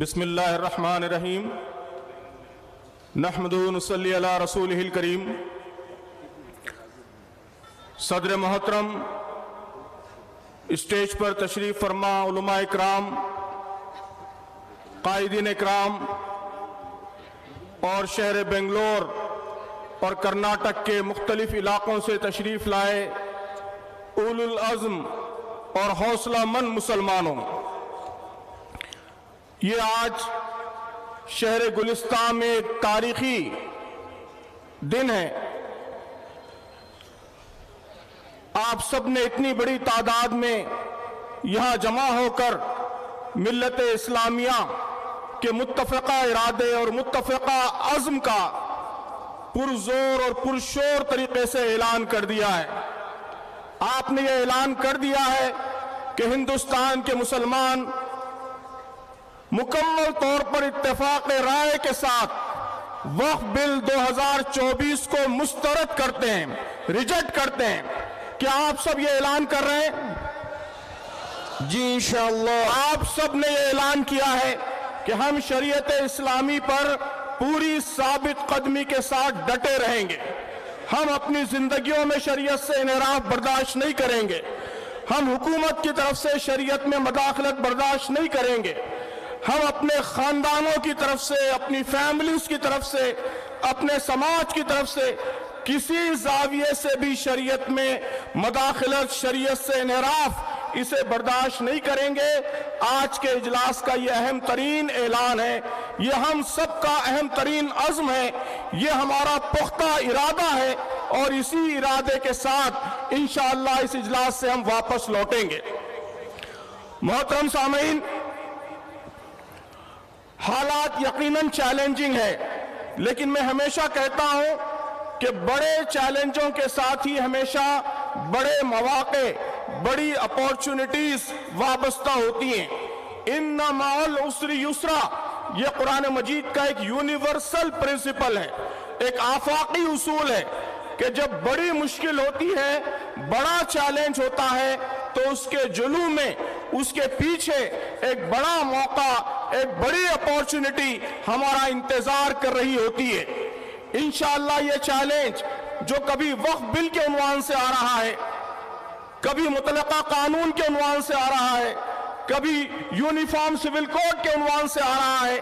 بسم اللہ الرحمن الرحیم نحمدہ ونصلی علی رسولہ الکریم۔ صدر محترم، اسٹیج پر تشریف فرما علماء اکرام، قائدین اکرام اور شہر بنگلور اور کرناٹک کے مختلف علاقوں سے تشریف لائے اولو العزم اور حوصلہ مند مسلمانوں، یہ آج شہر گلستان میں ایک تاریخی دن ہے۔ آپ سب نے اتنی بڑی تعداد میں یہاں جمع ہو کر ملت اسلامیہ کے متفقہ ارادے اور متفقہ عزم کا پرزور اور پرشور طریقے سے اعلان کر دیا ہے۔ آپ نے یہ اعلان کر دیا ہے کہ ہندوستان کے مسلمان مکمل طور پر اتفاق رائے کے ساتھ وقف بل 2024 کو مسترد کرتے ہیں، ریجیکٹ کرتے ہیں۔ کیا آپ سب یہ اعلان کر رہے ہیں؟ جی انشاءاللہ آپ سب نے یہ اعلان کیا ہے کہ ہم شریعت اسلامی پر پوری ثابت قدمی کے ساتھ ڈٹے رہیں گے۔ ہم اپنی زندگیوں میں شریعت سے انحراف برداشت نہیں کریں گے۔ ہم حکومت کی طرف سے شریعت میں مداخلت برداشت نہیں کریں گے۔ ہم اپنے خاندانوں کی طرف سے، اپنی فیملیز کی طرف سے، اپنے سماج کی طرف سے کسی زاویے سے بھی شریعت میں مداخلت، شریعت سے انحراف، اسے برداشت نہیں کریں گے۔ آج کے اجلاس کا یہ اہم ترین اعلان ہے، یہ ہم سب کا اہم ترین عزم ہے، یہ ہمارا پختہ ارادہ ہے، اور اسی ارادے کے ساتھ انشاءاللہ اس اجلاس سے ہم واپس لوٹیں گے۔ محترم سامعین، حالات یقیناً چیلنجنگ ہے، لیکن میں ہمیشہ کہتا ہوں کہ بڑے چیلنجوں کے ساتھ ہی ہمیشہ بڑے مواقع، بڑی اپورچونٹیز وابستہ ہوتی ہیں۔ ان مع العسر یسرا، یہ قرآن مجید کا ایک یونیورسل پرنسپل ہے، ایک آفاقی اصول ہے کہ جب بڑی مشکل ہوتی ہے، بڑا چیلنج ہوتا ہے، تو اس کے جلو میں، اس کے پیچھے ایک بڑا موقع، ایک بڑی اپورچونٹی ہمارا انتظار کر رہی ہوتی ہے۔ انشاءاللہ یہ چیلنج جو کبھی وقف بل کے عنوان سے آ رہا ہے، کبھی مطلقہ قانون کے عنوان سے آ رہا ہے، کبھی یونیفارم سول کوڈ کے عنوان سے آ رہا ہے،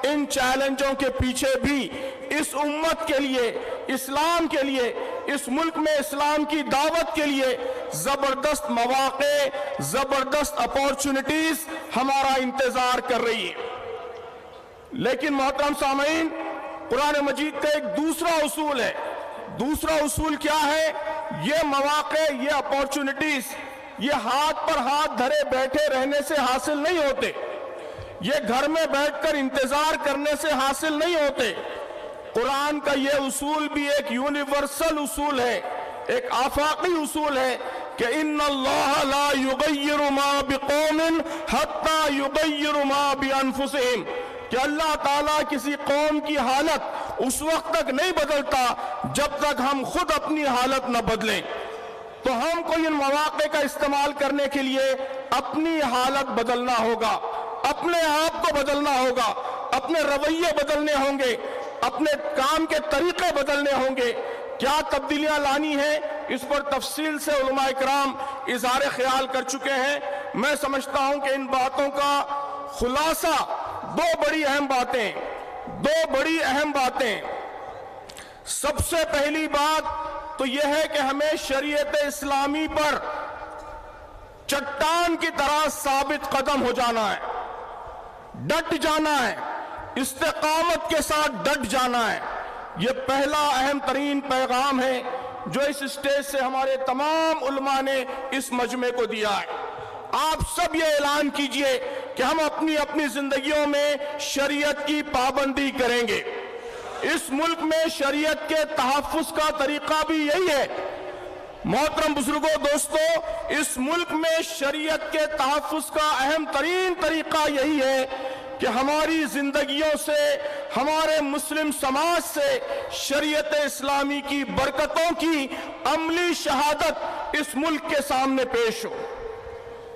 ان چیلنجوں کے پیچھے بھی اس امت کے لیے، اسلام کے لیے، اس ملک میں اسلام کی دعوت کے لیے زبردست مواقع، زبردست اپورچونٹیز ہمارا انتظار کر رہی ہے۔ لیکن محترم سامعین، قرآن مجید کا ایک دوسرا اصول ہے۔ دوسرا اصول کیا ہے؟ یہ مواقع، یہ اپورچونٹیز، یہ ہاتھ پر ہاتھ دھرے بیٹھے رہنے سے حاصل نہیں ہوتے، یہ گھر میں بیٹھ کر انتظار کرنے سے حاصل نہیں ہوتے۔ قرآن کا یہ اصول بھی ایک یونیورسل اصول ہے، ایک آفاقی اصول ہے کہ ان اللہ لا یغیر ما بقوم حتی یغیر ما بانفسہم، کہ اللہ تعالیٰ کسی قوم کی حالت اس وقت تک نہیں بدلتا جب تک ہم خود اپنی حالت نہ بدلیں۔ تو ہم کو ان مواقع کا استعمال کرنے کے لیے اپنی حالت بدلنا ہوگا، اپنے آپ کو بدلنا ہوگا، اپنے رویے بدلنے ہوں گے، اپنے کام کے طریقے بدلنے ہوں گے۔ کیا تبدیلیاں لانی ہیں، اس پر تفصیل سے علماء اکرام اظہار خیال کر چکے ہیں۔ میں سمجھتا ہوں کہ ان باتوں کا خلاصہ دو بڑی اہم باتیں۔ سب سے پہلی بات تو یہ ہے کہ ہمیں شریعت اسلامی پر چٹان کی طرح ثابت قدم ہو جانا ہے، ڈٹ جانا ہے، استقامت کے ساتھ ڈٹ جانا ہے۔ یہ پہلا اہم ترین پیغام ہے جو اس اسٹیج سے ہمارے تمام علماء نے اس مجمع کو دیا ہے۔ آپ سب یہ اعلان کیجئے کہ ہم اپنی زندگیوں میں شریعت کی پابندی کریں گے۔ اس ملک میں شریعت کے تحفظ کا طریقہ بھی یہی ہے۔ محترم بزرگوں، دوستو، اس ملک میں شریعت کے تحفظ کا اہم ترین طریقہ یہی ہے کہ ہماری زندگیوں سے، ہمارے مسلم سماج سے شریعت اسلامی کی برکتوں کی عملی شہادت اس ملک کے سامنے پیش ہو۔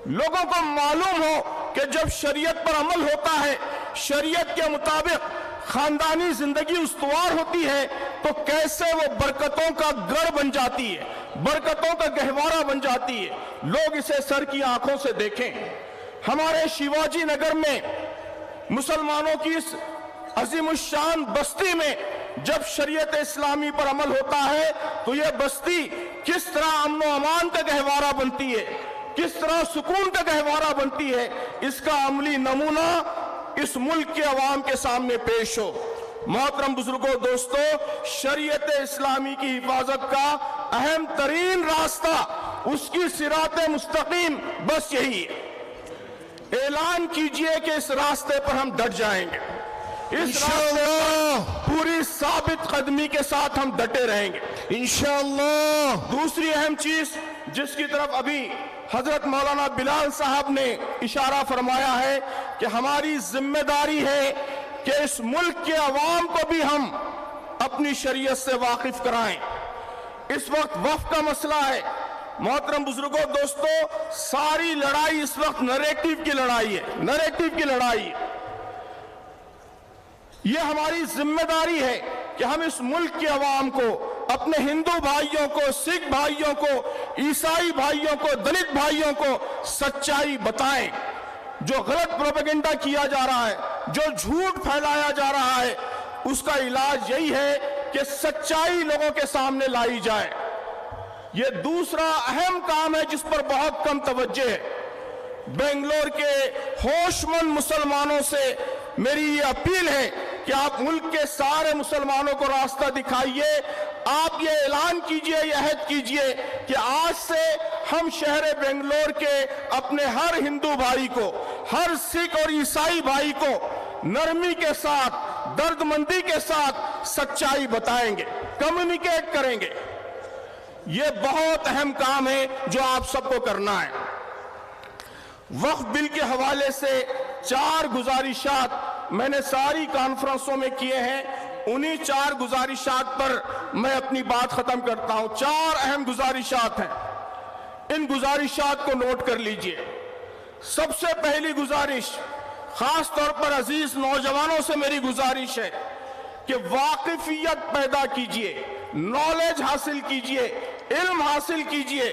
لوگوں کو معلوم ہو کہ جب شریعت پر عمل ہوتا ہے، شریعت کے مطابق خاندانی زندگی استوار ہوتی ہے تو کیسے وہ برکتوں کا گڑھ بن جاتی ہے، برکتوں کا گہوارہ بن جاتی ہے۔ لوگ اسے سر کی آنکھوں سے دیکھیں۔ ہمارے شیواجی نگر میں مسلمانوں کی اس عظیم الشان بستی میں جب شریعت اسلامی پر عمل ہوتا ہے تو یہ بستی کس طرح امن و امان کا گہوارہ بنتی ہے، کس طرح سکون کا گہوارہ بنتی ہے، اس کا عملی نمونہ اس ملک کے عوام کے سامنے پیش ہو۔ محترم بزرگوں، دوستو، شریعت اسلامی کی حفاظت کا اہم ترین راستہ، اس کی صراط مستقیم بس یہی ہے۔ اعلان کیجئے کہ اس راستے پر ہم ڈٹ جائیں گے، اس راستے پر پوری ثابت قدمی کے ساتھ ہم ڈٹے رہیں گے انشاءاللہ۔ دوسری اہم چیز جس کی طرف ابھی حضرت مولانا بلال صاحب نے اشارہ فرمایا ہے کہ ہماری ذمہ داری ہے کہ اس ملک کے عوام کو بھی ہم اپنی شریعت سے واقف کرائیں۔ اس وقت وقف کا مسئلہ ہے۔ محترم بزرگوں، دوستو، ساری لڑائی اس وقت نریٹیو کی لڑائی ہے، نریٹیو کی لڑائی ہے۔ یہ ہماری ذمہ داری ہے کہ ہم اس ملک کے عوام کو، اپنے ہندو بھائیوں کو، سکھ بھائیوں کو، عیسائی بھائیوں کو، دلت بھائیوں کو سچائی بتائیں۔ جو غلط پروپیگنڈا کیا جا رہا ہے، جو جھوٹ پھیلایا جا رہا ہے، اس کا علاج یہی ہے کہ سچائی لوگوں کے سامنے لائی جائے۔ یہ دوسرا اہم کام ہے جس پر بہت کم توجہ ہے۔ بنگلور کے ہوش مند مسلمانوں سے میری یہ اپیل ہے کہ آپ ملک کے سارے مسلمانوں کو راستہ دکھائیے۔ آپ یہ اعلان کیجئے، یہ عہد کیجئے کہ آج سے ہم شہر بنگلور کے اپنے ہر ہندو بھائی کو، ہر سکھ اور عیسائی بھائی کو نرمی کے ساتھ، درد مندی کے ساتھ سچائی بتائیں گے، کمیونیکیٹ کریں گے۔ یہ بہت اہم کام ہے جو آپ سب کو کرنا ہے۔ وقف بل کے حوالے سے 4 گزارشات میں نے ساری کانفرنسوں میں کیے ہیں، انہی 4 گزارشات پر میں اپنی بات ختم کرتا ہوں۔ 4 اہم گزارشات ہیں، ان گزارشات کو نوٹ کر لیجئے۔ سب سے پہلی گزارش، خاص طور پر عزیز نوجوانوں سے میری گزارش ہے کہ واقفیت پیدا کیجئے، نالج حاصل کیجئے، علم حاصل کیجئے،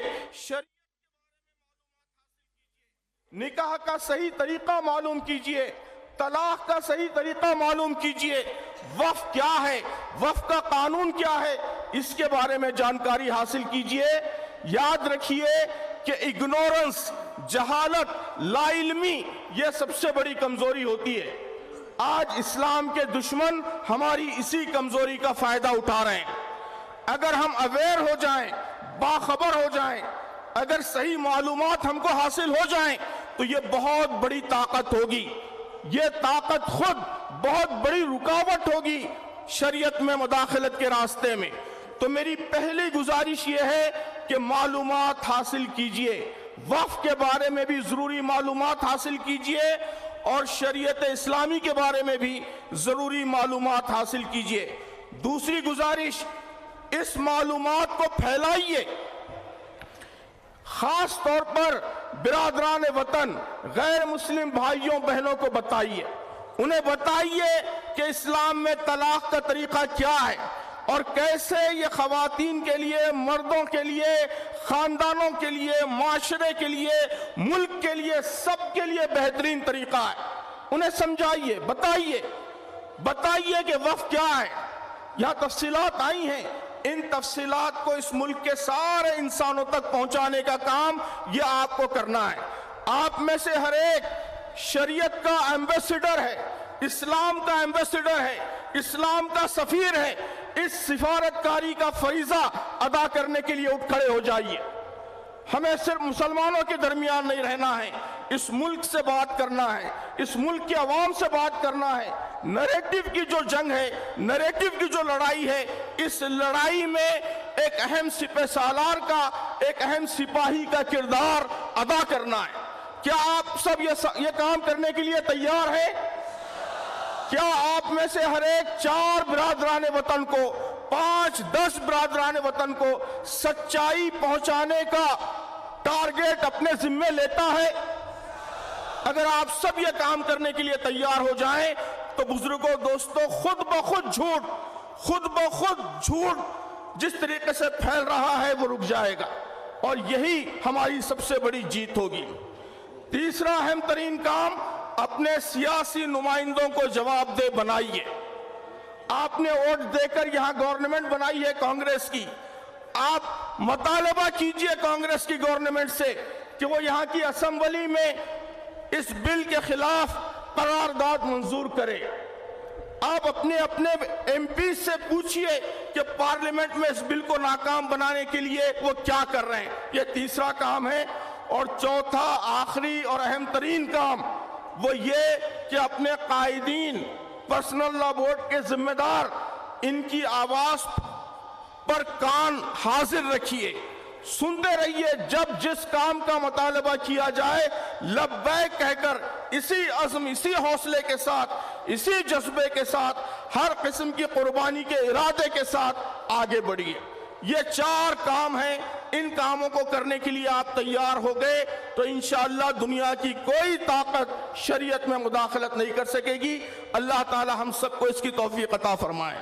نکاح کا صحیح طریقہ معلوم کیجئے، طلاق کا صحیح طریقہ معلوم کیجئے، وقف کیا ہے، وقف کا قانون کیا ہے، اس کے بارے میں جانکاری حاصل کیجئے۔ یاد رکھیے کہ اگنورنس، جہالت، لا علمی، یہ سب سے بڑی کمزوری ہوتی ہے۔ آج اسلام کے دشمن ہماری اسی کمزوری کا فائدہ اٹھا رہے ہیں۔ اگر ہم اویئر ہو جائیں، باخبر ہو جائیں، اگر صحیح معلومات ہم کو حاصل ہو جائیں تو یہ بہت بڑی طاقت ہوگی۔ یہ طاقت خود بہت بڑی رکاوٹ ہوگی شریعت میں مداخلت کے راستے میں۔ تو میری پہلی گزارش یہ ہے کہ معلومات حاصل کیجئے، وقف کے بارے میں بھی ضروری معلومات حاصل کیجئے اور شریعت اسلامی کے بارے میں بھی ضروری معلومات حاصل کیجئے۔ دوسری گزارش، اس معلومات کو پھیلائیے، خاص طور پر برادران وطن، غیر مسلم بھائیوں بہنوں کو بتائیے، انہیں بتائیے کہ اسلام میں طلاق کا طریقہ کیا ہے اور کیسے یہ خواتین کے لیے، مردوں کے لیے، خاندانوں کے لیے، معاشرے کے لیے، ملک کے لیے، سب کے لیے بہترین طریقہ ہے۔ انہیں سمجھائیے، بتائیے کہ وقف کیا ہے۔ یہاں تفصیلات آئی ہیں، ان تفصیلات کو اس ملک کے سارے انسانوں تک پہنچانے کا کام یہ آپ کو کرنا ہے۔ آپ میں سے ہر ایک شریعت کا ایمبیسڈر ہے، اسلام کا ایمبیسڈر ہے، اسلام کا سفیر ہے۔ اس سفارتکاری کا فریضہ ادا کرنے کے لیے اٹھ کھڑے ہو جائیے۔ ہمیں صرف مسلمانوں کے درمیان نہیں رہنا ہے، اس ملک سے بات کرنا ہے، اس ملک کے عوام سے بات کرنا ہے۔ نریٹیو کی جو جنگ ہے، نریٹیو کی جو لڑائی ہے، اس لڑائی میں ایک اہم سپہ سالار کا، ایک اہم سپاہی کا کردار ادا کرنا ہے۔ کیا آپ سب یہ کام کرنے کے لیے تیار ہیں؟ کیا آپ میں سے ہر ایک 4 برادران وطن کو، 5-10 برادران وطن کو سچائی پہنچانے کا ٹارگیٹ اپنے ذمہ لیتا ہے؟ اگر آپ سب یہ کام کرنے کے لیے تیار ہو جائیں تو بزرگوں دوستوں خود بخود جھوٹ جس طریقے سے پھیل رہا ہے وہ رک جائے گا، اور یہی ہماری سب سے بڑی جیت ہوگی۔ تیسرا اہم ترین کام، اپنے سیاسی نمائندوں کو جواب دہ بنائیے۔ آپ نے ووٹ دے کر یہاں گورنمنٹ بنائی ہے کانگریس کی، آپ مطالبہ کیجئے کانگریس کی گورنمنٹ سے کہ وہ یہاں کی اسمبلی میں اس بل کے خلاف قرارداد منظور کرے۔ آپ اپنے ایم پی سے پوچھئے کہ پارلیمنٹ میں اس بل کو ناکام بنانے کے لیے وہ کیا کر رہے ہیں۔ یہ تیسرا کام ہے۔ اور چوتھا، آخری اور اہم ترین کام وہ یہ کہ اپنے قائدین، پرسنل لا بورڈ کے ذمہ دار، ان کی آواز پر کان حاضر رکھیے، سنتے رہیے، جب جس کام کا مطالبہ کیا جائے لبیک کہہ کر اسی عزم، اسی حوصلے کے ساتھ، اسی جذبے کے ساتھ، ہر قسم کی قربانی کے ارادے کے ساتھ آگے بڑھیے۔ یہ 4 کام ہیں، ان کاموں کو کرنے کے لیے آپ تیار ہو گئے تو انشاءاللہ دنیا کی کوئی طاقت شریعت میں مداخلت نہیں کر سکے گی۔ اللہ تعالی ہم سب کو اس کی توفیق عطا فرمائے۔